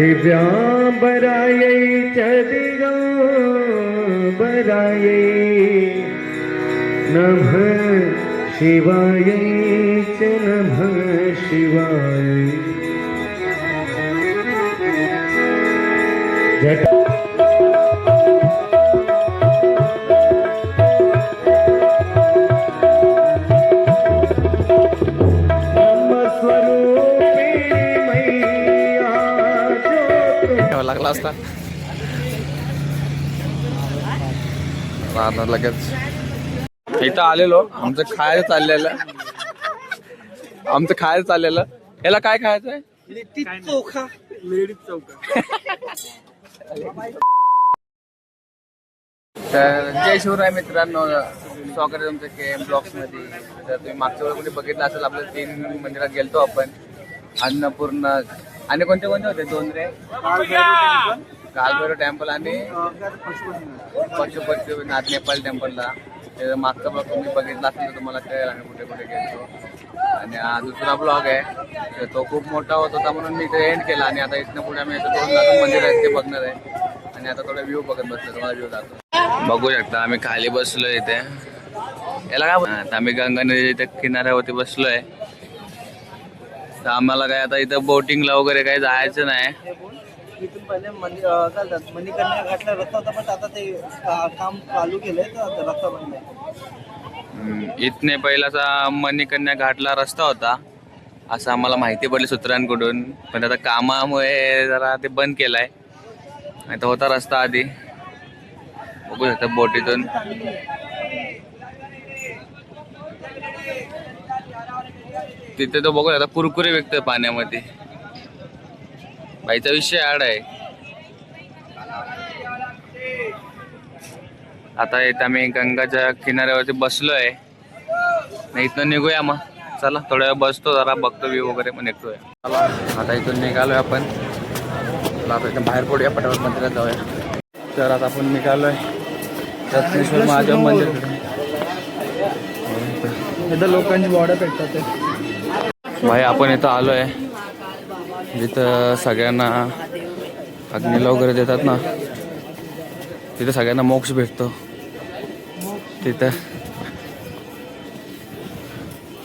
दिव्यांबरायै च दिगंबरायै नमः शिवायै च नमः शिवायै। लागला असता राहणार लगेच इथं आलेलो आमचं खायला चाललेलं याला काय खायचंय लिट्टी चोखा लेडीज चौका तर जय शिवराय मित्रांनो, स्वागत आहे तुमचं KM ब्लॉग्स मध्ये. तर तुम्ही मागच्या वेळी कुठे बघितलं असेल आपल्या 3 मंदिरात गेलतो आपण, अन्नपूर्ण आणि कोणते होते 2 रे, कालभैरव टेम्पल आणि पशुपतीनाथ नेपाळ टेम्पलला. ते मागचा ब्लॉग तुम्ही बघितला असेल तर तुम्हाला कळेल आम्ही कुठे कुठे गेलो. आणि हा दुसरा ब्लॉग आहे तर तो खूप मोठा होत होता म्हणून मी ते एंड केला. आणि आता इथनं पुढे आम्ही 2 मंदिर आहेत ते बघणार आहे. आणि आता थोडा व्ह्यू बघत बसलो, तुम्हाला व्ह्यू दाखवतो. बघू शकता आम्ही खाली बसलोय इथे, याला काय आम्ही गंगा नदीच्या किनाऱ्यावरती बसलोय. तर आम्हाला काय आता इथं बोटिंगला वगैरे काही जायचं नाही. इथून पहिले मणिकर्णिका घाटला रस्ता होता, पण आता ते काम चालू केलंय तर रस्ता बंद आहे. इथने पहिलाचा मणिकन्या घाटला रस्ता होता असं आम्हाला माहिती पडली सूत्रांकडून, पण आता कामामुळे जरा ते बंद केलाय. नाही तर होता रस्ता आधी. बघू शकता बोटीतून तिथे तो बघू शकता कुरकुरे विकतोय पाण्यामध्ये. बाईचा विषय आड आहे. आता इथं आम्ही गंगाच्या किनाऱ्यावरती बसलोय. इथनं निघूया मग, चला थोड्या वेळ बसतो, जरा बघतो व्ह्यू वगैरे पण निघतोय. आता इथून निघालोय आपण, आता इथं बाहेर पडूया, पटापट मंदिरात जाऊया. तर आता आपण निघालोय दत्तेश्वर महादेव मंदिर. इथं लोकांची बॉड्या पेटतात. भाई आपण इथं आलोय जिथं सगळ्यांना अग्नीला वगैरे देतात ना, तिथे सगळ्यांना मोक्ष भेटतो तिथं.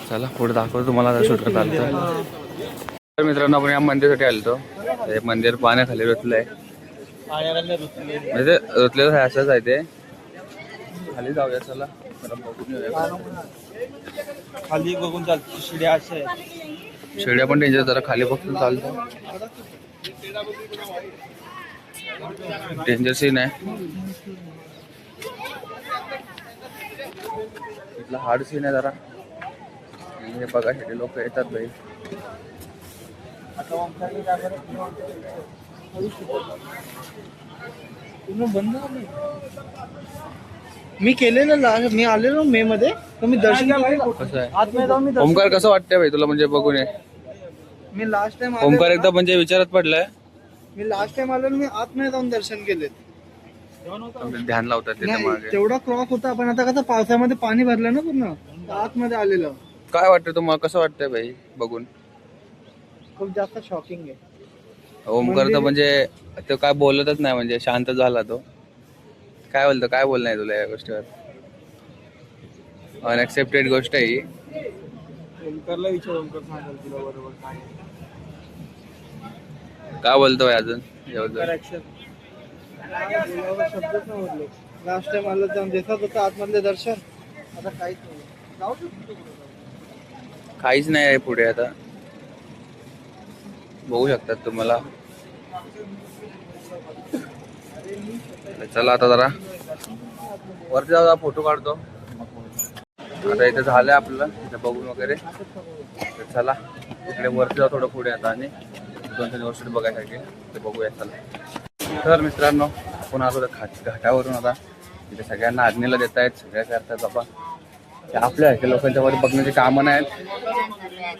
चला पुढे दाखवतो तुम्हाला शूट करता आलं तर. मित्रांनो आपण या मंदिरासाठी आलतो. हे मंदिर पाण्याखाली रुतलंय, म्हणजे रुतलेलं आहे असंच आहे ते. खाली जाऊया चला, बघून येऊया. खाली बघून चालतो, शिड्या असे शिड्या पण डेंजर, जरा खाली बघून चालतं. डेंजर सीन आहे इथला, हार्ड सीन आहे जरा. हे बघा हे लोक येतात भाई. मी केलेलं, मी आलेलो मे मध्ये, तर मी दर्शन कसं आहे आतमध्ये जाऊन मी ओमकार कसं वाटतंय भाई तुला, म्हणजे बघून ये. मी लास्ट टाइम ओमकार एकदा म्हणजे विचारत पडलाय. मी लास्ट टाइम आलो, मी आतमध्ये जाऊन दर्शन केले. ध्यान लावतात तिथे मागे. तेवढा क्रॉप होता, पण आता कसं पावसामध्ये पाणी भरलं ना पूर्ण, आतमध्ये आलेलं. काय वाटतं तुम्हाला, कसं वाटतंय भाई बघून? खूप जास्त शॉकिंग आहे. ओमकार तर म्हणजे तो काय बोलतच नाही, म्हणजे शांत झाला तो. काय बोलतो, काय बोलणार तुला या गोष्टीवर? अनएक्सेप्टेड गोष्ट आहे ही. ओमकारला विचार, ओमकार सांगाल तुला बरोबर काय बोलतोय अजून? लास्ट टाइम आलं जाऊन देतात होतं आतमधले दर्शन, आता काहीच नाही. काहीच नाही आहे पुढे. आता बघू शकतात तुम्हाला. चला आता जरा वरती जाऊ, फोटो काढतो. आता इथे झालंय आपलं, इथे बघून वगैरे. तर चला इकडे वरती जाऊ थोडं पुढे आता, आणि 2-3 गोष्टी बघायसाठी ते बघूया. चला तर मित्रांनो, आपण आलो घाटावरून. आता इथे सगळ्यांना अग्नीला देत आहेत, सगळ्या करतात बाबा. ते आपल्या इथे लोकांच्या वर बघण्याची कामं नाहीत.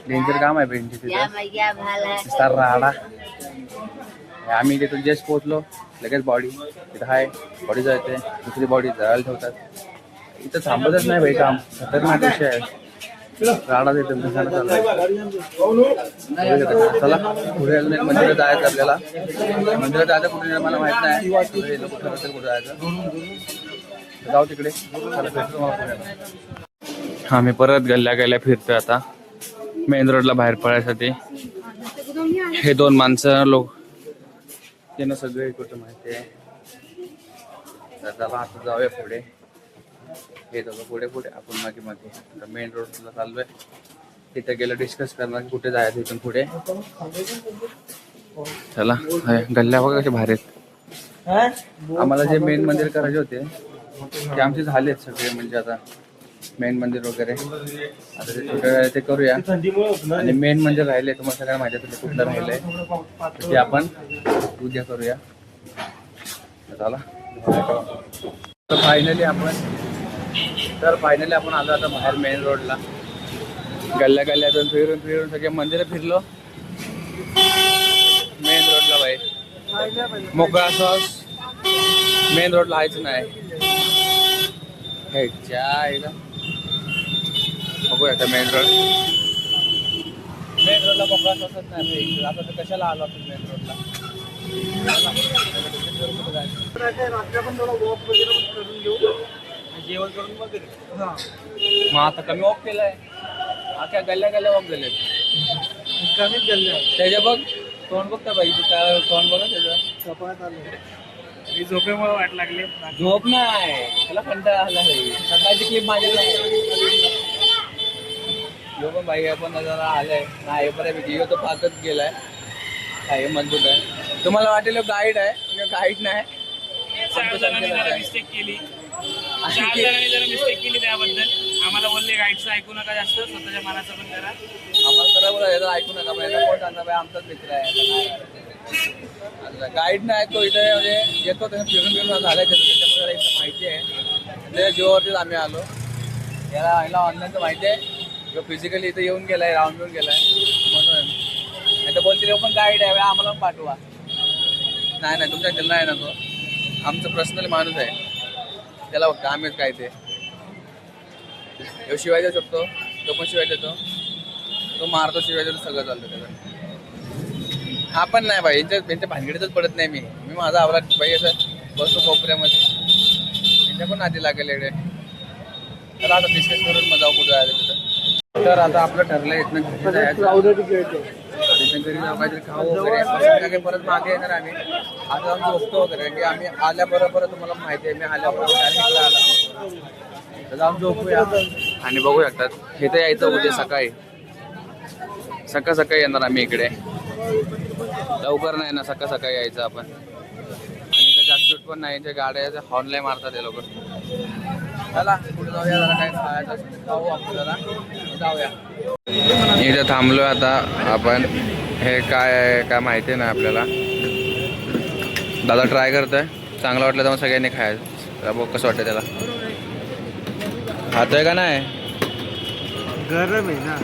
डेंजर काम आहे बेंची तिथं राडा. आम्ही तिथून जस्ट पोहोचलो, लगेच बॉडी तिथं आहे, बॉडी जायते, दुसरी बॉडी जळायला ठेवतात. इथं थांबतच नाही भाई काम, खतरनाक विषय आहे. राडा देते दिसायला चाललाय. चला पुढे अजून एक मंदिरात जायचं आपल्याला. मंदिरात जायचं कुठे मला माहित नाही. हे लोक ठरवतील कुठे जायचं. जाऊ तिकडे. चला भेटतो तुम्हाला पुण्याला. हा मी परत गल्ल्या फिरतोय आता मेन रोडला बाहेर पडायसाठी. हे दोन माणसं लोक त्यांना सगळे कुठं माहिती आहे. तर चला आता जाऊया पुढे. हे दोघं पुढे आपण मागे आता मेन रोडला चाललोय. तिथे गेलं डिस्कस करणार की कुठे जायचं इथून पुढे. चला गल्ल्या बघा कसे भारी आहेत. आम्हाला जे मेन मंदिर करायचे होते ते आमचे झालेत सगळे. म्हणजे आता मेन मंदिर वगैरे आता ते छोटे ते करूया. आणि मेन मंदिर राहिले तुम्हाला सगळ्यांना माहिती आहे कुठलं राहिलंय ते आपण उद्या करूया. चला तर फायनली आपण आलो आता बाहेर मेन रोडला. गल्ल्यातून फिरून सगळे मंदिरं फिरलो. मेन रोडला बाई मोकळा सॉस मेन रोडला आहेच नाही. बघूया आता मेन रोडला मोकळा सॉसच नाही. आता तर कशाला आलो आपण मेन रोडला. रात्री आपण थोडा वॉक वगैरे करून घेऊ. जेवण करून वगैरे. मग आता कमी वॉक केलाय. अख्या गल्ल्या वॉक झाले. कमीच गल्ल्या. त्याच्या बघ तोंड बघता पाहिजे. काय तोंड बघा त्याचं. कपाळात आलं. मी झोपेमुळे वाट लागली. झोप नाही त्याला कंटाळा आला आहे. सकाळची क्लिप माझ्याकडे यो पण बाई आपण जरा आलाय नाही बऱ्यापैकी. यो तो पाकच गेलाय. हे मजबूत आहे. तुम्हाला वाटेल गाईड आहे गाईड नाही. 4 जणांनी जरा मिस्टेक केली. 4 जणांनी जरा मिस्टेक केली त्याबद्दल आम्हाला बोलले गाईडचं ऐकू नका जास्त स्वतःच्या मनाचं पण करा. आम्हाला तर बोला याचा ऐकू नका पाहिजे. कोण जाणार बाई आमचाच मित्र आहे. गाईड नाही तो इथे म्हणजे येतो त्याने फिरून झालाय त्याच्यामुळे इथं माहिती आहे. त्या जीवावरतीच आम्ही आलो. याला ऑनलाईनचं माहिती आहे. किंवा फिजिकली इथं येऊन गेलाय राऊंड येऊन गेलाय म्हणून. नाही तर बोलतील पण गाईड आहे आम्हाला पण पाठवा. नाही तुमच्या जिल्हा आहे ना तो आमचा पर्सनल माणूस आहे. त्याला बघता आम्हीच काय ते शिवाय देऊ शकतो. तो पण शिवाय देतो. तो मारतो शिवाय देतो. सगळं चालतं त्याला. हा पण नाही भाई यांच्या भानगडीतच पडत नाही. मी माझा आवरा बाई असं बसतो कोपऱ्यामध्ये. यांच्या पण आधी लागेल एवढे. तर आता डिस्कस करून मग जाऊ कुठं जायचं तिथं. तर आता आपलं ठरलंय इथनं घरी जायचं. तिथं घरी जाऊ काहीतरी खाऊ वगैरे. परत मागे येणार आम्ही. आता जाऊन झोपतो वगैरे की आम्ही आल्याबरोबर तुम्हाला माहिती आहे. मी आल्याबरोबर आला तर जाऊन झोपूया आणि बघू शकतात. हे तर यायचं उद्या सकाळी येणार आम्ही इकडे. लवकर नाही ना सकाळी यायचं आपण. आणि इथं जास्त पण नाही. गाड्या हॉर्नलाय मारतात हे लोक. चला पुढे जाऊया. जरा काय खायचं असेल खाऊ आपण जरा जाऊया. इथं थांबलो आता आपण. हे काय माहिती आहे ना आपल्याला. दादा ट्राय करतोय. चांगलं वाटलं तर मग सगळ्यांनी खायचं. बघ कसं वाटतं त्याला. खातोय का नाही. गरम आहे ना.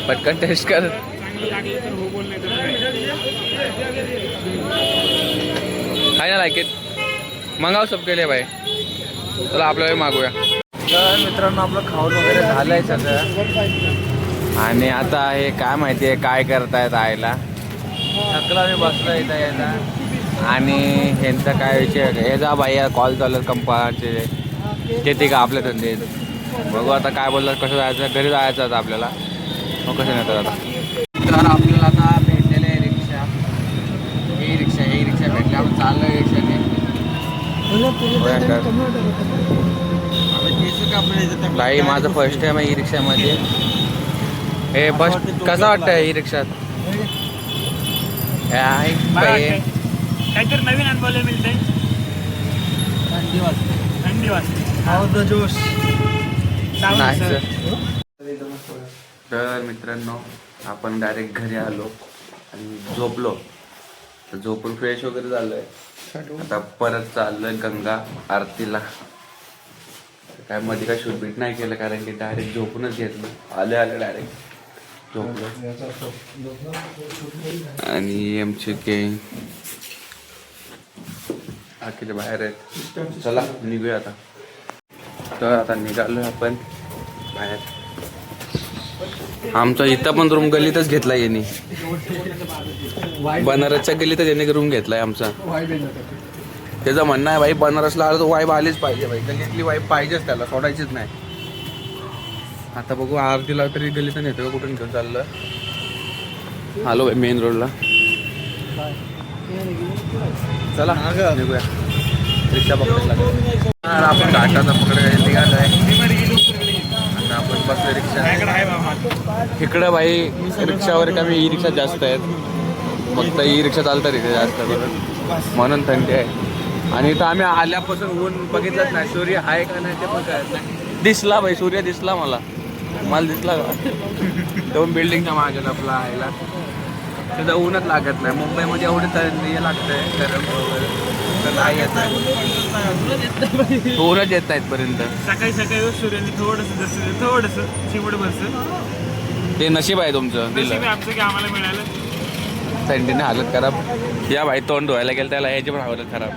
पटकन टेस्ट कर. आहे ना लाईक इट. मागाव सब केले भाई. चला आपल्याला मागूया. तर मित्रांनो आपलं खाऊन वगैरे झालंय सगळं. आणि आता हे काय माहिती आहे काय करतायत आईला. थकला मी बसलो इथं यायचा. आणि ह्यांचा काय विषय हे जा बाई कॉल चालू कंपनीचे ते का आपल्या धंदे. बघू आता काय बोलतात. कसं जायचं घरी जायचं आता आपल्याला. मग कसं नेतात आता. तर आपल्याला आता भेटलेलं आहे रिक्षा. ही रिक्षा भेटली. आपण चाललो रिक्षाने. बाई माझं फर्स्ट टाइम आहे ई रिक्षामध्ये. हे बस कसं वाटतं ई रिक्षात. काहीतरी नवीन अनुभव मिळते. थंडी वाजते. जोश. तर मित्रांनो आपण डायरेक्ट घरी आलो आणि झोपलो. तर झोपून फ्रेश वगैरे झालोय. आता परत चाललोय गंगा आरतीला. काय मध्ये काय शूटबीट नाही केलं कारण की डायरेक्ट झोपूनच घेतलं. आले डायरेक्ट झोपलो. आणि आमचे के बाकीचे बाहेर आहेत. चला निघूया आता. तर आता निघालोय आपण बाहेर. आमचा इथं पण रूम गल्लीतच घेतलाय यांनी, बनारसच्या गल्लीतच यांनी रूम घेतलाय आमचा. त्याचं म्हणणं आहे भाई बनारसला आला तर वाईब आलीच पाहिजे भाई, गल्लीतली वाईब पाहिजेच, त्याला सोडायचीच नाही. आता बघू आरतीला तरी गल्लीत नेतो का कुठून घेऊन चाललं. आलो भाई मेन रोडला. चला निघूया, रिक्षा पकडायला लागेल. आपण घाटाचा पकडायला निघालोय. आता आपण बसलो रिक्षा. इकडं भाई रिक्षावर कमी, ई रिक्षा जास्त आहेत. फक्त ई रिक्षा चालतात इथे जास्त करून, म्हणून थंडी आहे. आणि इथं आम्ही आल्यापासून ऊन बघितलंच नाही, सूर्य आहे का नाही ते पण कळत नाही. दिसला भाई सूर्य, दिसला मला दिसला का 2 बिल्डिंगच्या मागे आपला आयला. त्याचा ऊनच लागत नाही. मुंबईमध्ये एवढे थंडी लागतंय गरम वगैरे, तर नाही येत नाही, ऊनच येत नाहीत पर्यंत. सकाळी सकाळी सूर्याने थोडंसं चिमड बसतं. ते नशीब आहे तुमचं, दिलं आमचं की आम्हाला मिळालं. थंडीने हालत खराब. या भाई तोंड धुवायला गेलं त्याला ह्याची पण हालत खराब.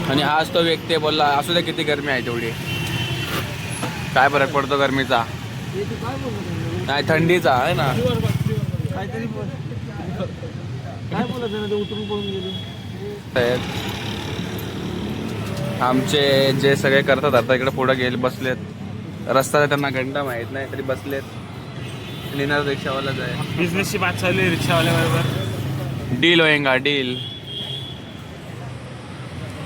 आणि हाच तो व्यक्ती बोलला असू द्या किती गरमी आहे तेवढी, काय फरक पडतो गरमीचा, नाही थंडीचा आहे ना. आमचे जे सगळे करतात आता इकडे पुढे गेले बसलेत. रस्ता त्यांना घंटा माहित नाही तरी बसलेत. लिहिणार रिक्षावालाच आहे. बिझनेसची बात चालू आहे रिक्षावाल्याबरोबर. Deal होईंगा deal.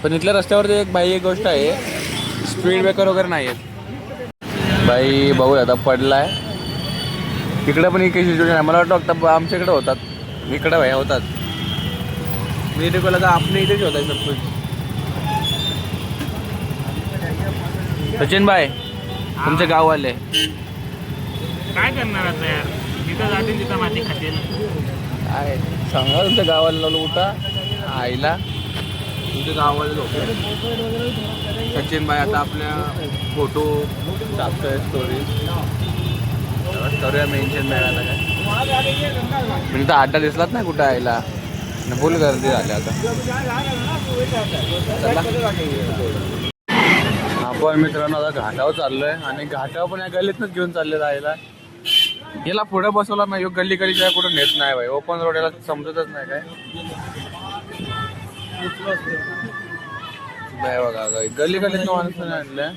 पण इथल्या रस्त्यावर एक भाई एक गोष्ट आहे, स्पीड ब्रेकर वगैरे नाही आहेत. भाई बघूया आता पडलाय. इकडे पण काही सिच्युएशन आहे. मला वाटतं फक्त आमच्याकडे होतात, इकडे भाई होतात. मी ते बोला का आपल्या इथेच होत आहे सब कुछ. सचिन भाई तुमचे गाववाले काय करणार आता यार, जिथं जातील तिथं माती खातील. काय सांगा तुमच्या गावाला लावलं उठा आईला. तुमच्या गावाला लोक सचिन भाई आता आपल्या फोटो टाकतोय स्टोरी, करूया मेन्शन मिळाला काय. म्हणजे तर अड्डा दिसलाच नाही कुठं आईला, फुल गर्दी झाली आता. आपण मित्रांनो आता घाटावर चाललोय आणि घाटावर पण या गल्लीतनंच घेऊन चालले जायला. याला पुढे बसवला नाही, गल्ली गल्ली काय कुठं नेत नाही भाई. ओपन रोड याला समजतच नाही काय. बघा गल्ली गल्लीत माणसाने आणल्या.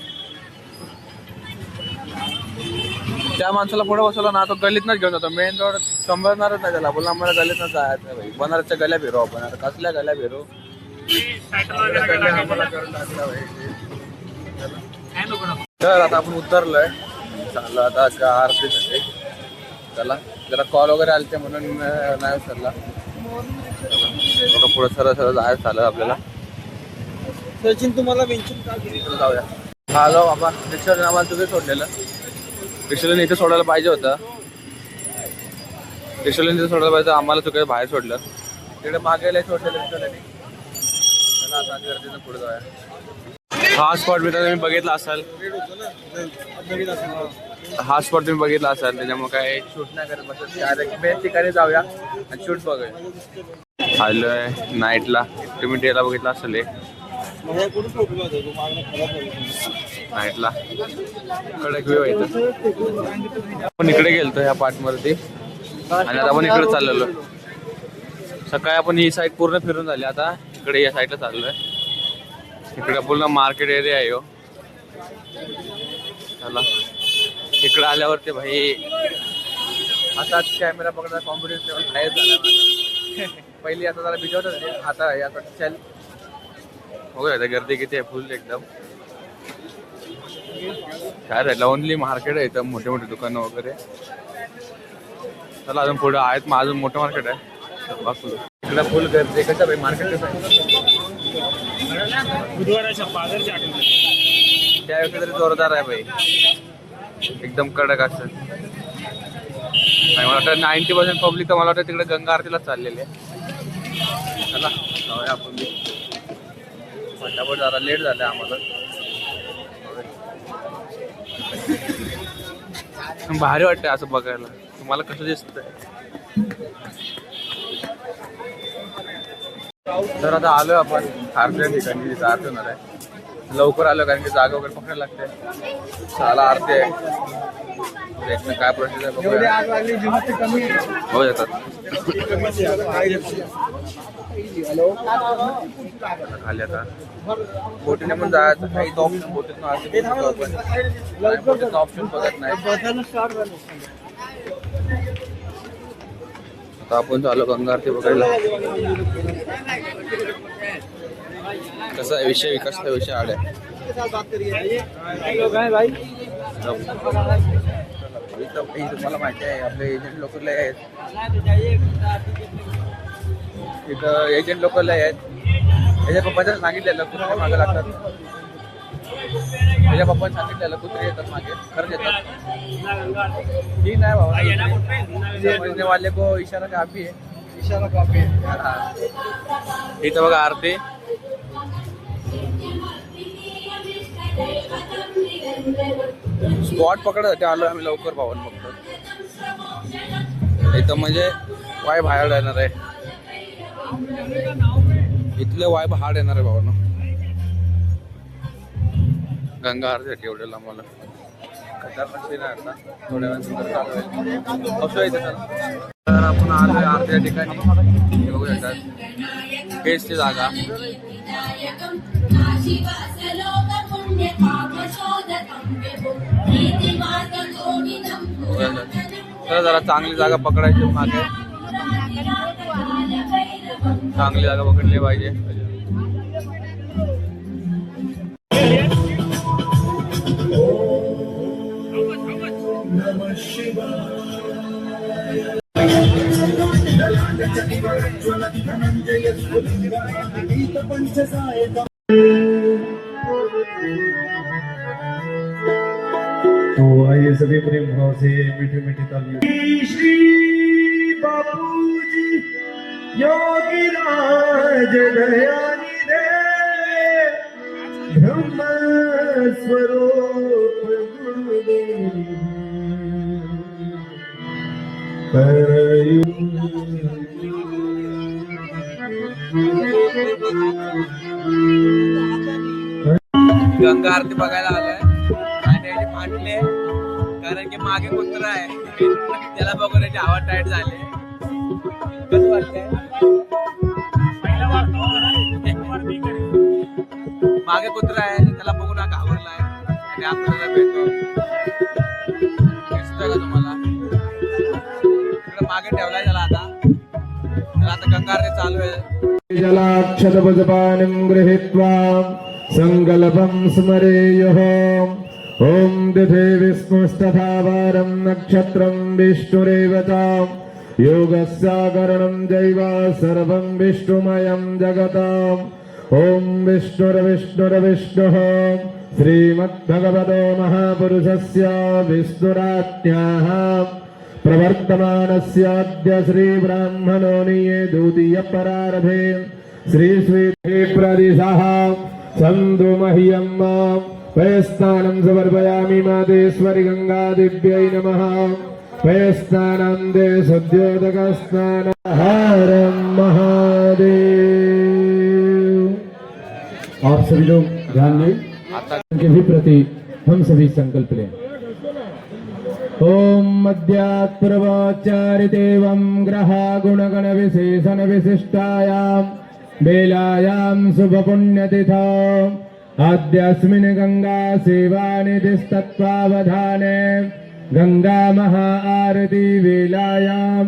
त्या माणसाला पुढे बसवला ना तो गल्लीतनच घेऊन जातो. मेन रोड समजणारच नाही त्याला. बोला आम्हाला गल्लीतनच जायचं भाई. बनारसच्या गल्या फिरू आपण. आता कसल्या गल्या फिरू. तर आता आपण उतरलोय, चाललो आता आरतीसाठी. चला जरा कॉल वगैरे आले ते म्हणून नाही उतरला. पुढे सरळ सरळ जायचं झालं आपल्याला. सचिन तुम्हाला मेन्शन का केलं? जाऊया. हा जाऊ बाबा. रिक्षाने आम्हाला तुझे सोडलेलं. रिक्षाने इथे सोडायला पाहिजे होतं. रिक्षाने इथे सोडायला पाहिजे, आम्हाला चुकायला बाहेर सोडलं. तिकडे मागे सोडलेलं रिक्षाने. चला आता गर्दीनं पुढे जाऊया. हा स्पॉट मी तुम्ही बघितला असाल. हा स्पॉट तुम्ही बघितला असाल, त्याच्यामुळे काय शूट नाही करत बसत. डायरेक्ट मेन ठिकाणी जाऊया आणि शूट बघूया. आलोय नाईटला. तुम्ही डेला बघितला असेल एक नाईटला कडक व्ह्यू आहे. आपण इकडे गेलतो ह्या पार्टवरती आणि आता आपण इकडे चाललेलो. सकाळी आपण ही साईड पूर्ण फिरून झाली, आता इकडे या साईडला चाललोय. इकडे पूर्ण मार्केट एरिया आहे हो. चला इकडे आल्यावरती भाई आता कॅमेरा पकडा कॉन्फिडन्स लेवल हायच झाला. पहिली आता जरा भिजवत होते, आता आता चल बघूया गर्दी किती आहे. फुल एकदम काय राहिलं. ओनली मार्केट आहे इथं, मोठे मोठे दुकानं वगैरे. चला अजून पुढे आहेत, मग अजून मोठं मार्केट आहे बाजूला. इकडे फुल गर्दी. कसं भाई मार्केट कसं आहे. बुधवाराच्या बाजारच्या आठवड्यात त्या व्यक्ती तरी जोरदार आहे भाई, एकदम कडक असं. मला वाटतं 90% पब्लिक तर मला वाटतं तिकडे गंगा आरतीलाच चाललेली आहे. चला जाऊया आपण. फटाफट जरा लेट झालं आम्हाला. भारी वाटतंय असं बघायला. तुम्हाला कसं दिसतंय. तर आता आलोय आपण आरतीच्या ठिकाणी, तिथं आरती होणार आहे. लवकर आलो कारण की जागा वगैरे पकडायला लागते. शाळा आरती आहे. त्याच्यात काय प्रोसेस आहे बघूया. हो येतात. खाली आता बोटीने पण जायचं. काही ऑप्शन बोटीतून ऑप्शन बघत नाही. आता आपण चालू गंगा आरती बघायला. कसा आहे विषय, विकासाचा विषय आड आहे. तुम्हाला माहिती आहे आपले एजंट लोक लय आहेत इथं. एजंट लोक लय आहेत. त्याच्या पप्पाच्या सांगितलेलं कुत्रे मागे लागतात. त्याच्या पप्पाने सांगितलेलं कुत्रे येतात मागे, खरंच येतात. ठीक नाही बाबा, समजने वाले को इशारा काफी है. इशारा काफी है. इथं बघा आरती. स्पॉट पकडत आलो आम्ही लवकर भावन. फक्त इथं म्हणजे वाय बाहेर येणार आहे. इथले वाय हार्ड येणार आहे भावांनो. गंगा आरतीसाठी एवढ्याला आम्हाला खतरनाक सीन आहे. आता थोड्या वेळानंतर चालू होईल. असं इथे तर आपण आलोय आरतीच्या ठिकाणी. बघू शकतात हेच ती जागा. तर जरा चांगली जागा पकडायची. मागे चांगली जागा पकडली पाहिजे. तो आइए सभी प्रेम भाव से मीठी मीठी तालियों. श्री बापूजी योगीराज दयानिधे ब्रह्म स्वरूप गुरुदेव गंगा आरती बघायला आलोय आणि त्याचे फाटले कारण की मागे कुत्रा आहे. त्याला बघून त्याची आवाज टाईट झाले. कसं वाटतंय? मागे कुत्रा आहे त्याला बघून हा घाबरलाय आणि आपल्याला भेटतो. दिसतोय का तुम्हाला? इकडे मागे ठेवलाय त्याला. आता गंगा आरती चालू आहे. जलाक्षतपजपानं गृहीत्वा संकल्पं स्मरेयुः. ओम तिथे विष्णुस्तथा वारं नक्षत्रं विष्णुरेव च. योगस्याकरणं जैव सर्वं विष्णुमयं जगत्. ओम विष्णुर्विष्णुर्विष्णुः श्रीमद्भगवतो महापुरुषस्य विष्णुराज्ञाः प्रवर्तमानस्याद्य श्रीब्राह्मणोनिये द्वितीयपरारभे श्रीस्वीते प्रदिशः सन्तु मह्यम्. पयस्नानं समर्पयामि मातेश्वरि गंगादिव्यै नमः. पयस्नानं दे सद्योदकस्नान. हर महादेव. आप सभी लोग ध्यान दें के भी प्रति हम सभी संकल्प लें. ओम मध्यात् पूर्वाचारितेवं ग्रहा गुणगण विशेषण विशिष्टायां बेलायां शुभ पुण्यतिथौ आद्यस्मिन् गंगा सेवानिधिस्तत्त्वावधाने गंगा महा आरती वेलायां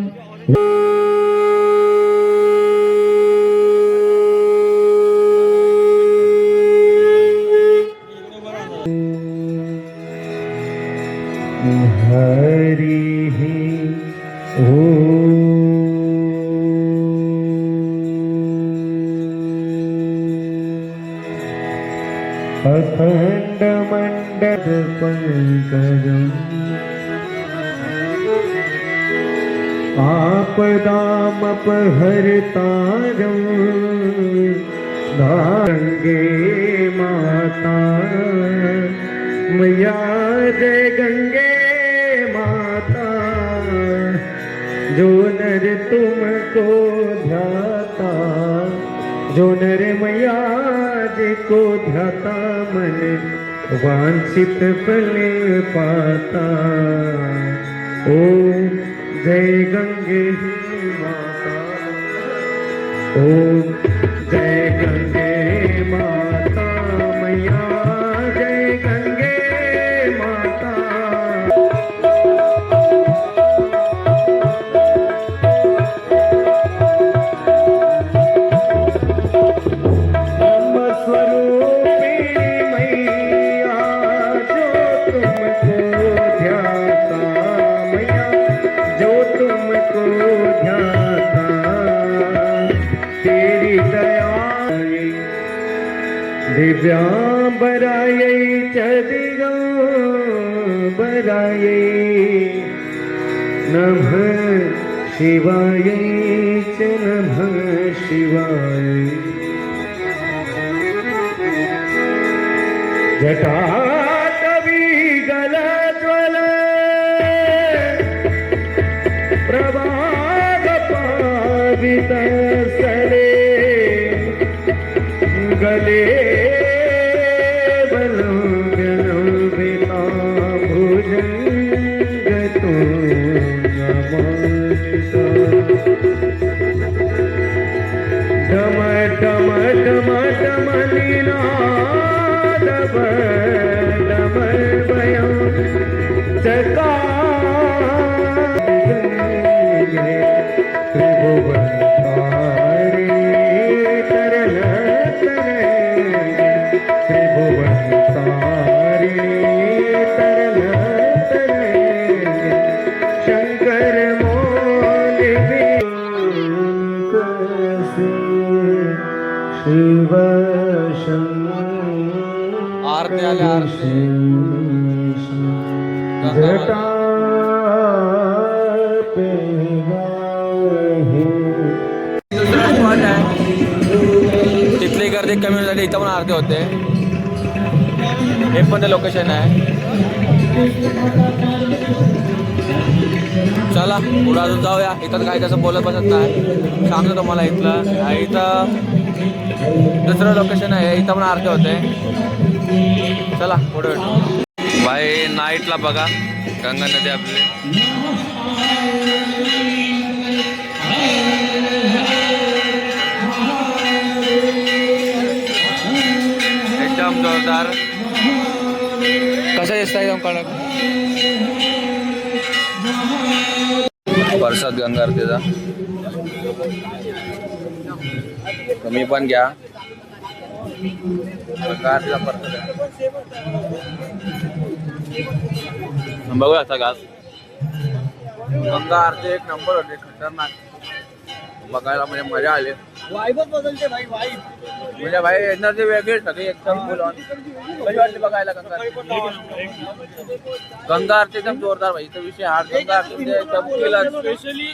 हरि अखंड मंडल पंकजम् आपदामपहर्तारम् गंगे माता मैया जय गंगे माता. जो नर तुमको ध्याता जो नर मैया जिको ध्याता मन वांछित फल पाता। ओम जय गंगे माता, ओम जय गंगे माता मैया, जय गंगे माता। दिव्यांबरायै च दिगंबरायै नमः शिवायै च नमः शिवायै। जटाटवीगलज्वल प्रभागपावितस्थले गले आरती आले आरती जटा पे तिथली गर्दी कमी होण्यासाठी इथं पण आरती होते। हे पण लोकेशन आहे। चला पुढे अजून जाऊया। इथं काही तसं बोलत बसत नाही, सांगतो तुम्हाला इथलं इथं दुसरं लोकेशन आहे, इथं पण आरती होते। चला पुढे भाई नाईटला बघा गंगा नदी आपली एकदम जोरदार। कसं दिसत एकदम कडक परसाद गंगा आरतीचा। तुम्ही पण घ्या गंगा आरतीचा परसाद बघूया आता घास। गंगा आरती एक नंबर होते, खतरनाक बघायला म्हणजे मजा आली। वाईबच बदलते भाई, वाईब म्हणजे भाई एनर्जी वेगळी सगळी एकदम फुल ऑन। कशी वाटली बघायला गंगा आरती? गंगा आरती एकदम जोरदार भाई। इथं विषय हा गंगा आरती एकदम स्पेशली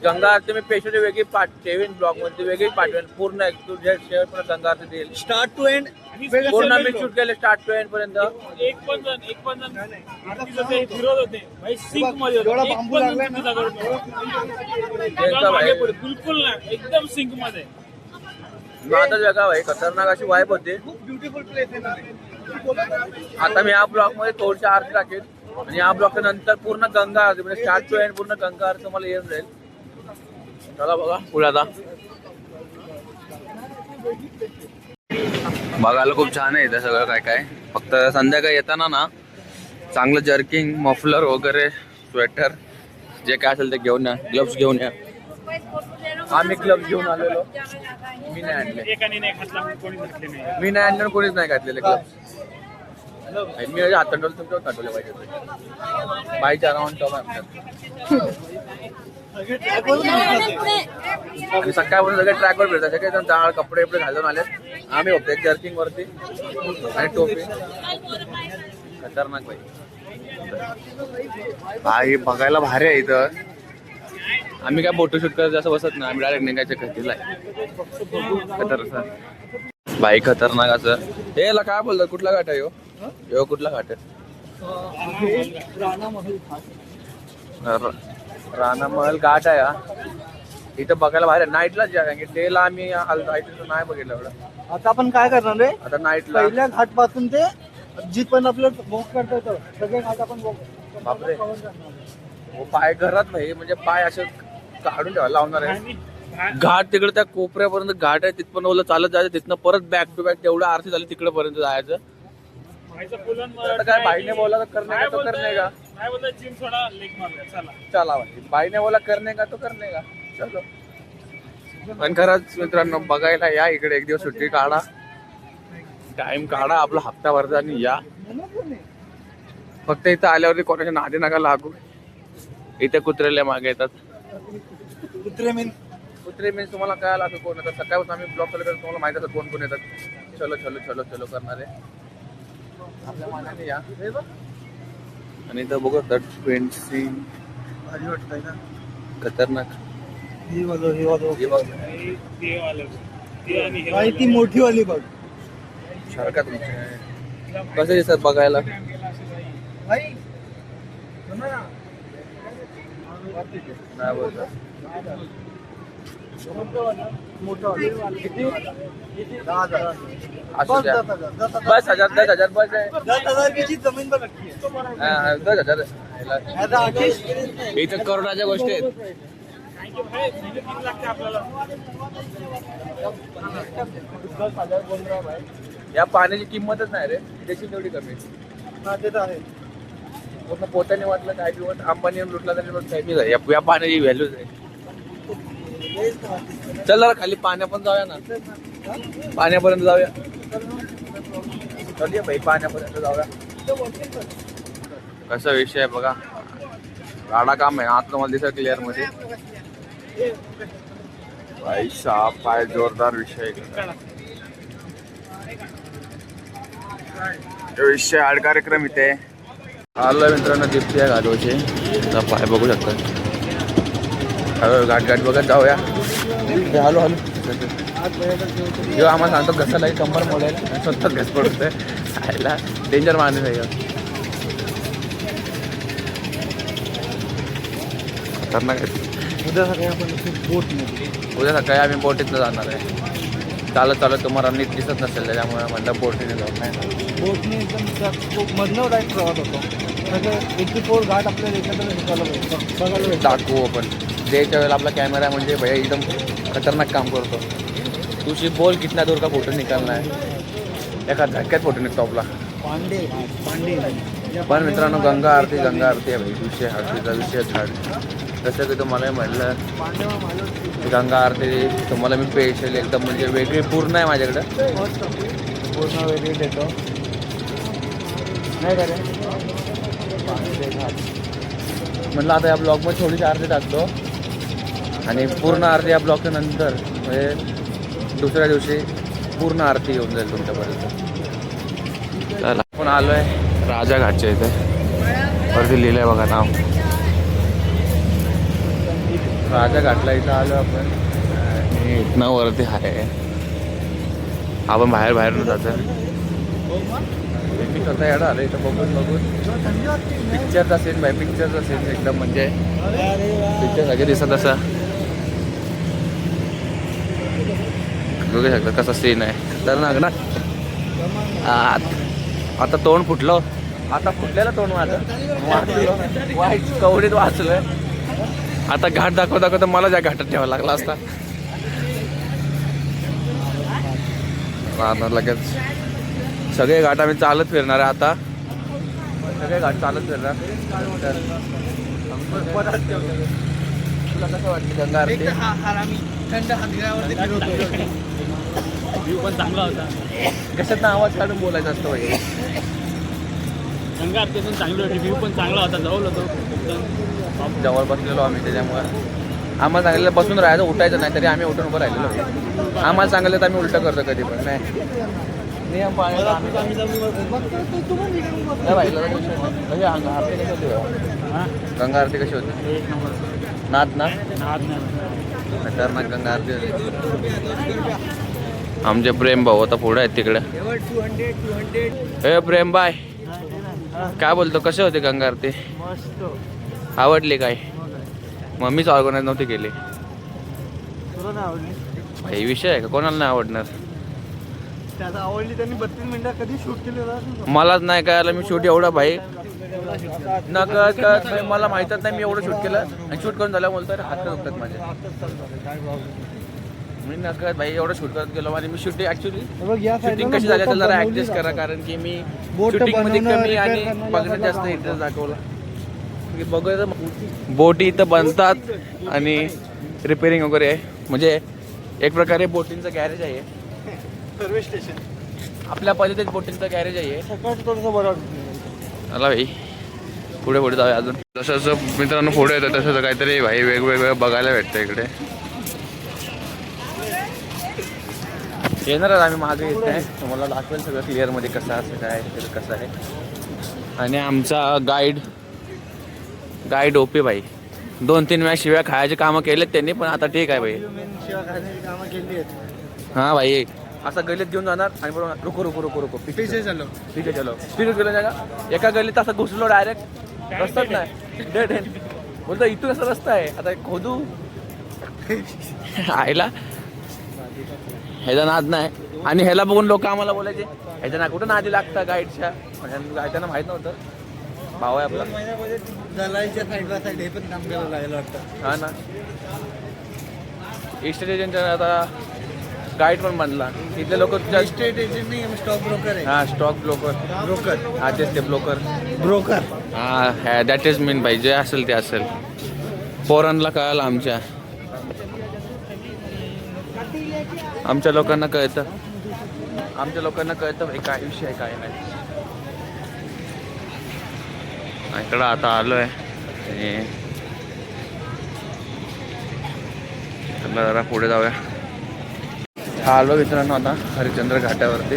गंगा आरती मी स्पेशली वेगळी ठेवीन ब्लॉग मध्ये, वेगळी पाठवेन पूर्ण एक टू झेड शेअर पण गंगा आरती देईल स्टार्ट टू एंड पूर्ण मी शूट केले स्टार्ट टू एंड पर्यंत। एक पण जण आरती जसे फिरत होते भाई, सिंक मध्ये होते। एक पण जण चुकीचा करत नव्हता। बिलकुल नाही, एकदम सिंक मध्ये। आता वेगळा भाई, खतरनाक अशी वाईब होती। खूप ब्युटिफुल प्लेस आहे ना। आता मी या ब्लॉग मध्ये थोडीशी आरती टाकेल आणि या ब्लॉगच्या नंतर पूर्ण गंगा आरती म्हणजे स्टार्ट टू एंड पूर्ण गंगा आरती तुम्हाला येऊन जाईल। चला बघा पुढे आता बघायला खूप छान आहे इथं सगळं काय काय। फक्त संध्याकाळी येताना ना चांगलं जर्किंग मफलर वगैरे स्वेटर जे काय असेल ते घेऊन या, ग्लव्स घेऊन या। आम्ही ग्लव्स घेऊन आलेलो, मी नाही आणले, एकाने नाही घातला, कोणी घातले नाही। मी नाही आणलं, कोणीच नाही घातलेले ग्लव्स। मी हातात ठेवलं, तुमच्यावर पाठवले पाहिजे बाईच्या अराउंड टॉप आहे। सकाळपासून सगळे ट्रॅकवर फिरतात, सगळे जण जाळ कपडे वपडे घालून आले। आम्ही होते जर्किंग वरती आणि टोपी। खतरनाक बाई भाई, बघायला भारी आहे इथं। आम्ही काय फोटोशूट करत असं बसत नाही, आम्ही डायरेक्ट निघायच्या खतीला आहे। खतरनाक भाई, खतरनाक असं। हे याला काय बोलतात, कुठला घाट आहे यो कुठला घाट आहे? राणा महल घाट आहे हा। इथं बघायला बाहेर नाईटला जे आहे डेला आम्ही नाही बघितलं एवढं. आता आपण काय करणार रे, आता नाईटला पहिल्या घाट पासून ते जिथपर्यंत आपल्याला वॉक करता येतं सगळे घाट आपण बापरे हो, पाय घरात नाही म्हणजे पाय असे काढून ठेवायला लावणार आहे. घाट तिकडे त्या कोपऱ्यापर्यंत घाट आहे, तिथपर्यंत ओला चालत जायचं, तिथनं परत बॅक टू बॅक तेवढं आरती झाली तिकडे पर्यंत जायचं. आता काय बाईने बोला तर करणे का तो करणे का, चला बाईने बोला करणे का तो करणे का, चलो. पण खरंच मित्रांनो बघायला या इकडे, एक दिवस सुट्टी काढा, टाइम काढा आपला हप्ताभरचा आणि या. फक्त इथं आल्यावरती कोणाच्या नादी नका लागू. इथे कुत्रेले मागे येतात. कुत्रे मीन्स तुम्हाला काय लागतं कोण येतात. सकाळपासून आम्ही ब्लॉक चालू करतो, तुम्हाला माहिती असतं कोण कोण येतात. चलो चलो चलो चलो करणारे आपल्या मानाने या. आणि इथं बघू दट पेंटसी खतरनाक. ही ती मोठी वाली बघ सारखा कसं दिसतात बघायला. नाही बोलतात असू द्या. बस 10,000 बस आहे. 10,000 की जमीन पर रखी है. 10,000 इथं करोडाच्या गोष्टी आहेत. या पाण्याची किंमतच नाही रे, त्याची तेवढी कमी. पूर्ण पोत्याने वाटलं काय दिवस अंबानी लुटला तरी काही नाही. या पाण्याची व्हॅल्यूच आहे. चल जरा खाली पाण्या पण जाऊया ना, पाण्यापर्यंत जाऊया. चल भाई पाण्यापर्यंत जाऊया. कसा विषय आहे बघा, गाडा काम आहे आता तुम्हाला दिसत क्लिअर मध्ये. भाई साहब काय जोरदार विषय विषय हाड कार्यक्रम इथे आलो मित्रांनो. दीप्ती आहे घालवायचे, पाय बघू शकता. गाठ गाठ बघत जाऊया. हॅलो हॅलो जेव्हा आम्हाला सांगतो घसा लागे कंबर मोडेल स्वतः घस पडतोय. खायला डेंजर माणूस आहे खतरनाक. उद्या सकाळी आपण बोटीतनं जाणार आहे. चालत चालत तुम्हाला नीट दिसत नसेल त्याच्यामुळे म्हणलं बोटीने जाऊ. नाही बोटने एकदम मधनं डायरेक्ट प्रवास होतो. 84 घाट आपल्याला एकत्र बघायला दाखवू आपण. द्यायच्या वेळेला आपला कॅमेरा म्हणजे भैया एकदम खतरनाक काम करतो. तुझी बोल कितना दूर का फोटो निकालना है, एका धक्क्यात फोटो निघतो आपला. पांडे पण मित्रांनो गंगा आरती आहे भाई. विषय आरतीचा विषय झाड. जसं की तुम्हाला म्हटलं गंगा आरती तुम्हाला मी स्पेशल एकदम म्हणजे वेगळी पूर्ण आहे माझ्याकडं. पूर्ण वेगळी देतो नाही का रे. म्हटलं आता या ब्लॉगमध्ये थोडीशी आरती टाकतो आणि पूर्ण आरती या ब्लॉगच्या नंतर म्हणजे दुसऱ्या दिवशी पूर्ण आरती येऊन जाईल तुमच्यापर्यंत. चला आपण आलो आहे राजा घाटच्या इथे. वरती लिहिलं आहे बघा नाव राजा घाटला. इथं आलो आपण आणि इथनं वरती आहे. आपण बाहेर जातं. मी स्वतः येणार आलं इथं बघून पिक्चरचा सीन बाय पिक्चरचा सीन एकदम म्हणजे पिक्चर सगळे दिसत असं बघू शकता कसा सीन आहे. तर ना आता तोंड फुटलं. आता फुटलेलं तोंड माझं वाचलं वाईट कवडीत वाचलं. आता घाट दाखवता मला ज्या घाटात ठेवावं लागला असता. लगेच सगळे घाट आम्ही चालत फिरणार आहे. आता सगळे घाट चालत फिरणार. तुला कसं वाटतं गंगा आरती? व्ह्यू पण चांगला होता. कशात आवाज काढून बोलायचं असतं भाई. गंगा आरती पण चांगली होती, व्ह्यू पण चांगला होता. जवळ होतो जवळ बसलेलो आम्ही त्याच्यामुळे. आम्हाला सांगितलं बसून राहायचं उठायचं नाही तरी आम्ही उठून उभं राहिलेलो. आम्हाला सांगितलं तर आम्ही उलटं करतो कधी पण. नाही नियम पाळायला आम्ही गंगा आरती कशी होती? नाद ना खतरनाक गंगा आरती होती. आमचे प्रेम भाऊ आता पुढे आहेत तिकडे. हे प्रेम बाय काय बोलतो, कसे होते गंगा आरती? आवडली काय? मम्मीच ऑर्गनाईज नव्हती केली. कोणाला नाही आवडली? भाई विषय आहे का, कोणाला नाही आवडणार. त्याला आवडली, त्यांनी 32 मिनिटं कधी शूट केलेलं मलाच नाही कळालं, मी शूट एवढा भाई नकळत भाई, मला माहीतच नाही मी एवढं शूट केलं. आणि शूट करून झालं बोलतो अरे हात दुखतात माझे. मी नकळत भाई एवढं शूट करत गेलो आणि मी शूटिंग ऍक्च्युली शूटिंग कशी झाली तर जरा ऍडजस्ट करा, कारण की मी शूटिंग मध्ये कमी आणि बघण्यात जास्त इंटरेस्ट दाखवला. बघूया बोटी इथं बनतात आणि रिपेअरिंग वगैरे आहे, म्हणजे एक प्रकारे बोटींचं गॅरेज आहे. सर्व्हिस स्टेशन आपल्या पद्धतीत बोटींचं गॅरेज आहे. सकाळचं थोडंसं बरं वाटतं. चला भाई पुढे पुढे जाऊया अजून. जसं जसं मित्रांनो पुढे येतं तसं काहीतरी भाई वेगवेगळं बघायला भेटतं इकडे. येणारच आम्ही मागे येत आहे, तुम्हाला दाखवेल सगळं क्लिअरमध्ये कसं असं काय कसं आहे. आणि आमचा गाईड ओपी भाई 2-3 वेळा शिव्या खायचे कामं केलेत त्यांनी, पण आता ठीक आहे भाई. शिवाय खाण्याची कामं केली आहेत. हां भाई असं गलीत घेऊन जाणार आणि बरोबर रुको रुको रुको रुको पिछे चलो. ठीक चलो स्पीड गेलो जागा. एका गलीत असं घुसलो डायरेक्ट, रस्ताच नाही, डेड एंड. बोलतो इथून असा रस्ता आहे, आता खोदू आईला. ह्याचा नाद नाही. आणि ह्याला बघून लोक आम्हाला बोलायचे ह्याच्या ना कुठं नादी लागतं गाईडच्या, म्हणजे गायच्यांना माहीत नव्हतं. भाव आहे आपला. महिन्यामध्ये दलाईच्या साईडला साईड हे पण काम करायला लागलं वाटतं. हा ना, इस्टेट एजंटच्या आता गाईड पण बनला. तिथले लोक स्टेट एजंट नाही, स्टॉक ब्रोकर आहे. हा स्टॉक ब्रोकर हा तेच ते ब्रोकर हा दॅट इज मीन भाई. जे असेल ते असेल. पोरांना कळालं आमच्या लोकांना कळतं. भाई काय विषय आहे काय नाही. इकडं आता आलोय आणि जरा पुढे जाऊया. हा आलो मित्रांनो आता हरिश्चंद्र घाटावरती.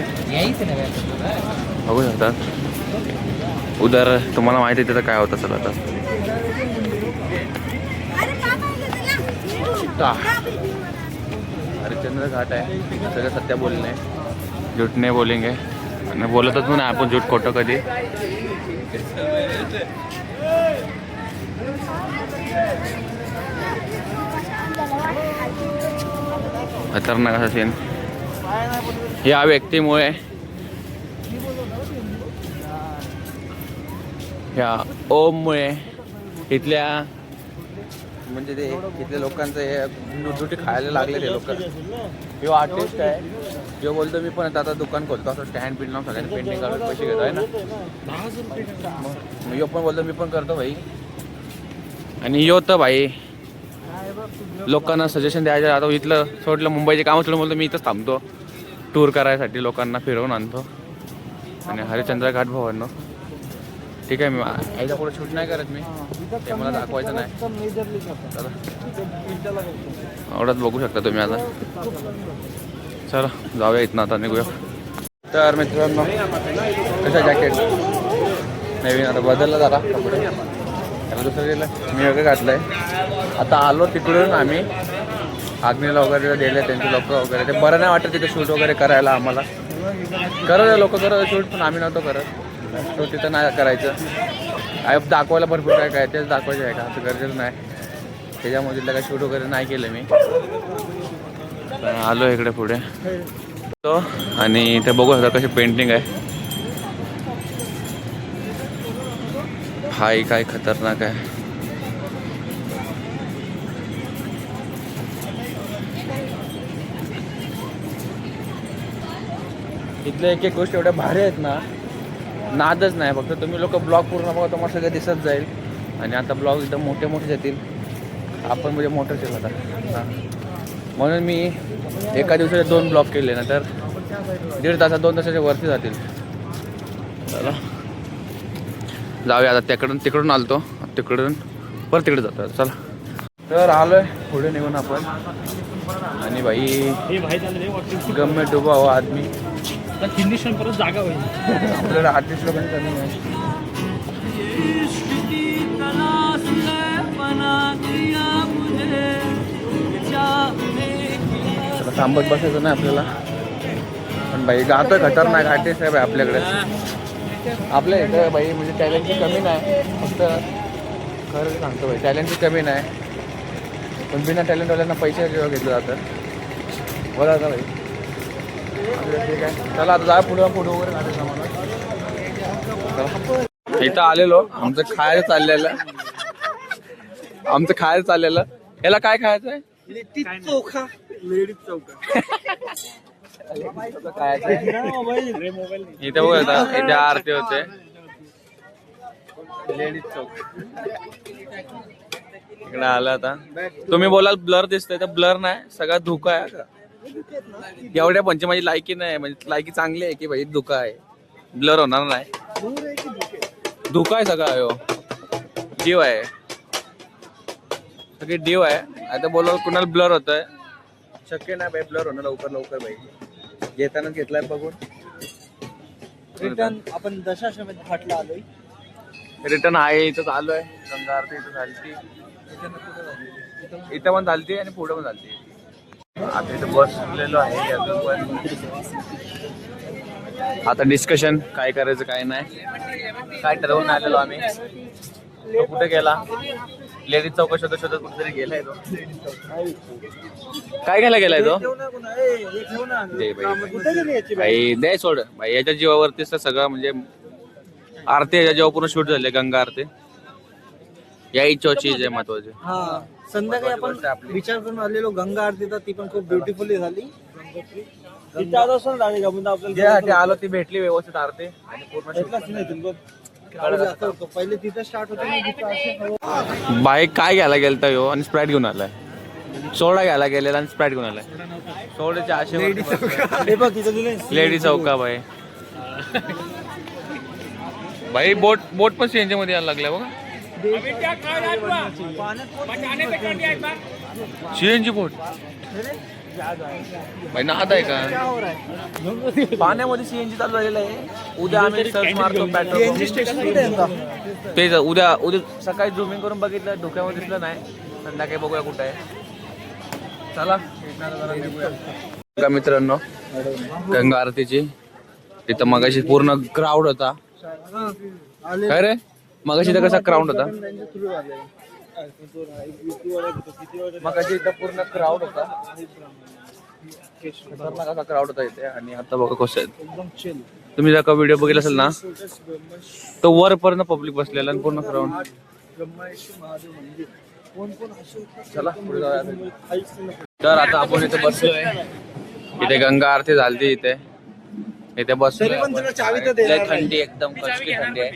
बघू शकतात उदर, तुम्हाला माहिती आहे तिथं काय होतं सर. आता हरिश्चंद्र घाट आहे. सगळं सत्य बोलणे, झूठ नाही बोलेंगे. आणि बोलतच नाही आपण झूठ खोटं कधी. खतरनाक असा सीन. या व्यक्तीमुळे, या ओममुळे इथल्या म्हणजे ते इथल्या लोकांचं हे लुटलुटी खायला लागले ते लोक. यो आर्टिस्ट आहे, जो बोलतो मी पण आता दुकान खोलतो असं स्टँड बिल लावून सगळ्यांनी पेंटिंग काढून पैसे घेतो आहे ना. मग यो पण बोलतो मी पण करतो भाई. आणि यो तर भाई लोकांना सजेशन द्यायचं. आता इथलं सोडलं, मुंबईचे कामं सोडलं, बोलतो मी इथंच थांबतो टूर करायसाठी, लोकांना फिरवून आणतो. आणि हरिश्चंद्र घाट भवननो ठीक आहे. मी याच्या पुढे शूट नाही करत, मी ते मला दाखवायचं नाही. एवढंच बघू शकता तुम्ही. आता चला जाऊया इथनं, आता निघूया. तर मित्रांनो कशा जॅकेट नवीन आता बदललं जरा कपडे. त्याला दुसरं गेलं मी वगैरे घातलं आहे. आता आलो तिकडून आम्ही आग्नेला वगैरे दिले त्यांचे लोक वगैरे. ते बरं नाही वाटत तिथे शूट वगैरे करायला आम्हाला. करत लोक करत शूट, पण आम्ही नव्हतो करत. तो तिथं नाही करायचं. दाखवायला भरपूर काय काय तेच दाखवायचं आहे का, असं गरजेचं नाही. त्याच्यामुळे तिथलं काय शूट वगैरे नाही केलं मी. आलो इकडे पुढे तो. आणि ते बघू शकता कशी पेंटिंग आहे. हाय काय खतरनाक आहे. इथल्या एक एक गोष्टी एवढ्या भारी आहेत ना, नादच नाही. फक्त तुम्ही लोक ब्लॉग पूर्ण बघा, तुम्हाला सगळं दिसत जाईल. आणि आता ब्लॉग एकदम मोठे मोठे येतील. आपण म्हणजे मोठंच येईल आता. म्हणून मी एका दिवसाचे 2 ब्लॉग केले ना, तर 1.5 तासात 2 तासाच्या वरती जातील. चला जाऊया आता. तिकडून आलतो, तिकडून परत तिकडे जातो. चला तर आलोय पुढे निघून आपण. आणि भाई गम्मे डुबा हो आदमी. फिनिशन परत जागा होईल. आपल्याला आर्टिस्ट लोकांनी कमी आहे. थांबत बसायचं नाही आपल्याला. पण भाई गातोय खतरनाक आर्टिस्ट आहे भाई आपल्याकडे. आपल्या इथं भाई म्हणजे टॅलेंटची कमी नाही. फक्त खरं सांगतो भाई टॅलेंटची कमी नाही. पण बिना टॅलेंटवाल्यांना पैसे जेव्हा घेतलं जातं बरं आता भाई. ठीक आहे, चला आता जा पुढे फोटो वगैरे काढायचं आम्हाला. इथं आलेलो, आमचं खायला चाललेलं. याला काय खायचं आहे? चोखा लेडीज चौका. खायचं इथे बघ आता, इथे आरती होते. लेडीज चौक इकडे आलं आता. तुम्ही बोलाल ब्लर दिसतंय, तर ब्लर नाही, सगळा धोका आहे. एवढ्या पंच माझी लायकी नाही, म्हणजे लायकी चांगली आहे की भाई धोका आहे, ब्लर होणार नाही. धोका आहे सगळा, हो जीव आहे, सगळी डीव आहे. आता बोला कुणाला ब्लर होतंय, शक्य नाही भाई ब्लर होणं लवकर भाई. घेताना घेतलाय बघून. रिटर्न आपण दशाश्वमेध घाटला आलोय. रिटर्न आहे, इथं चालू आहे. गंगा आरती इथं झाली, इथं पण झालती आणि पुढे पण झालती. आता इथं बसलेलो आहे अजून पण. आता डिस्कशन काय करायचं काय नाही, काय ठरवून आलेलो आम्ही. तो कुठे गेला? लेडीज चौका शोधत कुठेतरी गेलाय तो. काय घ्यायला गेलाय तो? भाई दे सोड भाई, याच्या जीवावरतीच तर सगळं, म्हणजे आरती याच्या जीवा पूर्ण शूट झाले. गंगा आरती या इच्छा चीज आहे महत्वाची. हा, संध्याकाळी आपण विचार करून आलेलो गंगा आरती, तर ती पण खूप ब्युटिफुली झाली. आलो ती भेटली व्यवस्थित आरती आणि पूर्ण पहिले तिथं स्टार्ट होतं. बाईक काय घ्यायला गेलता ह्यो आणि स्प्राईट घेऊन आलाय. सोडा घ्यायला गेलेला आणि स्प्राईट घेऊन आलाय. सोड्याच्या आशे लेडी चौका भाई. भाई बोट पण सीएनजी मध्ये यायला लागल्या बघा. सीएनजी बोट भाई नाद आहे का? पाण्यामध्ये सीएनजी चालू झालेलं आहे. उद्या आम्ही सर्च मारतो पेट्रोल ते. उद्या सकाळी झूमिंग करून बघितलं, धोक्यामध्ये दिसलं नाही. संध्याकाळी बघूया कुठं आहे. चला का मित्रांनो, गंगा आरतीची तिथं मगाशी पूर्ण क्राऊड होता. काय रे मगाशी तर कसा क्राऊड होता? मगाशी इथं पूर्ण क्राऊड होता, खतरनाक असा क्राऊड होता इथे. आणि आता बघा कसं आहे. तुम्ही जर का व्हिडिओ बघितला असेल ना, तो वरपर्यंत पब्लिक बसलेला आणि पूर्ण क्राऊड. चला पुढे जाऊया. तर आता आपण इथे बसलोय, इथे गंगा आरती झाली. इथे बसलोय, थंडी एकदम कसली थंडी आहे.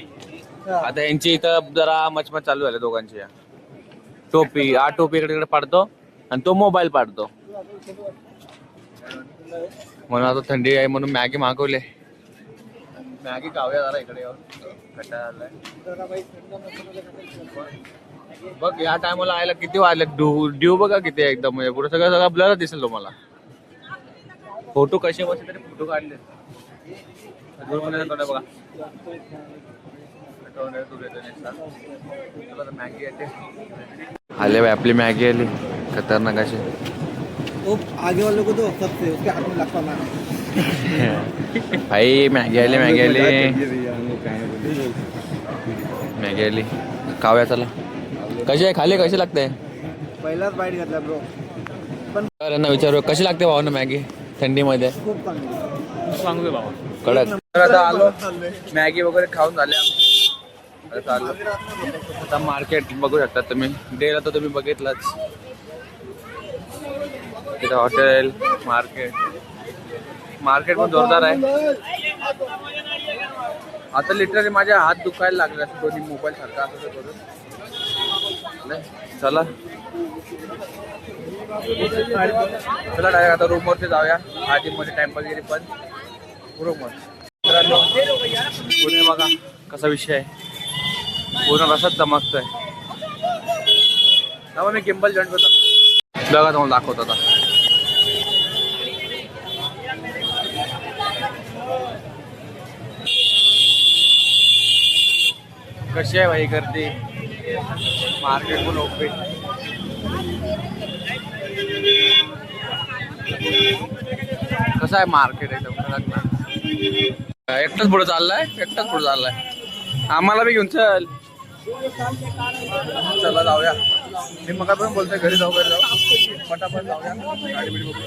आता यांची इथं जरा मचमच चालू झाली दोघांची. टोपी टोपी इकडे पाडतो आणि तो मोबाईल पाडतो. म्हणून आता थंडी आहे म्हणून मॅगी मागवले. मॅगी खाऊया जरा इकडे कंटाळा आलाय. बघ या टायमाला आयला किती वाजले. ड्यू बघा किती एकदम, म्हणजे पुढे सगळं ब्लर दिसेल तुम्हाला. फोटो कसे बसले तरी फोटो काढले बघा. मॅगी येते आले भाई, आपली मॅगी आली खतरनाक अशी. आगे वाले को तो सबसे उसके हाथ में लगता ना भाई. मॅगी आली मॅगी आली. खाऊया चला. कशी आहे खाली, कशी लागते? पहिलाच बाईट घेतला ब्रो. पण यांना विचारू कशी लागते भावांना मॅगी थंडीमध्ये? खूप चांगली सांगू दे बाबा. कडक. आता आलो, मॅगी वगैरे खाऊन झाले. आता मार्केट बघू शकता तुम्ही. डेला तर तुम्ही बघितलंच. तिथं हॉटेल, मार्केट पण जोरदार आहे. आता लिटरली माझ्या हात दुखायला लागले असं दोन्ही मोबाईल सारखा असं करून. चला डायरेक्ट आता रूमवरती जाऊया. आधी मध्ये टाइमपास गेली पण रूमवर. मित्रांनो पुणे बघा कसा विषय आहे, पूर्ण रसात चमकतोय. तेव्हा मी किंबल जॉईन करतो बघा, तुम्हाला दाखवतो आता. कशी आहे भाई गर्दी, मार्केट पण ओपन. कसं आहे मार्केट एकदम कडक ना. एकटाच पुढे चाललाय, आम्हाला बी घेऊन चल. चला जाऊया. मी मग पण बोलतोय घरी जाऊ पटापट जाऊया गाडी बिडी बघू.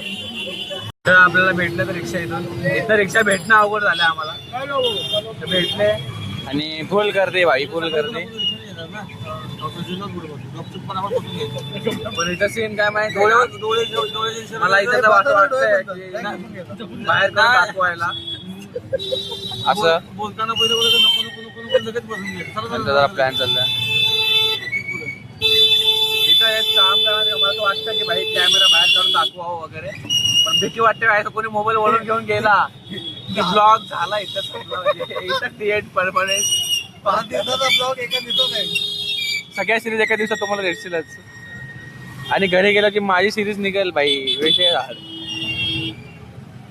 तर आपल्याला भेटलं तर रिक्षा इथं रिक्षा भेटणं अवघड झालं आम्हाला. तर भेटले आणि फुल करते भाई फुल करते. पण इथं सीन काय माहिती मला इथं तर असं वाटतंय की बाहेर दाखवायला असं बोलताना पहिले लगेच बसून घे. जरा प्लॅन चाललाय इथं एक काम करणार मला तर वाटतं की भाई कॅमेरा बाहेर काढून दाखवावं वगैरे. पण भीती वाटते काय कोणी मोबाईल वळून घेऊन गेला की ब्लॉग झाला इथं क्रिएट परफॉर्मन्स. 5 दिवसाचा ब्लॉग एका दिवसात आहे. सगळ्या सिरीज एका दिवसात तुम्हाला भेटतीलच. आणि घरी गेलं की माझी सिरीज निघेल भाई विषय झाला.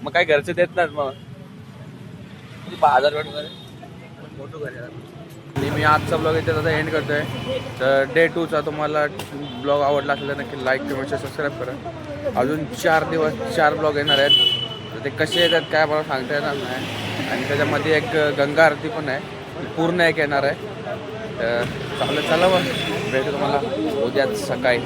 मग काय घरचे देत नाहीत मग 1000 वगैरे फोटो घरी. आणि मी आजचा ब्लॉग इथे आता एंड करतोय. तर डे 2चा तुम्हाला ब्लॉग आवडला असेल तर नक्की लाईक कमेंट सबस्क्राईब करा. अजून 4 दिवस 4 ब्लॉग येणार आहेत. तर ते कसे येतात काय मला सांगता येणार नाही. आणि त्याच्यामध्ये एक गंगा आरती पण आहे पूर्ण एक येणार आहे. तर चालेल चला मग भेटू तुम्हाला उद्याच सकाळी.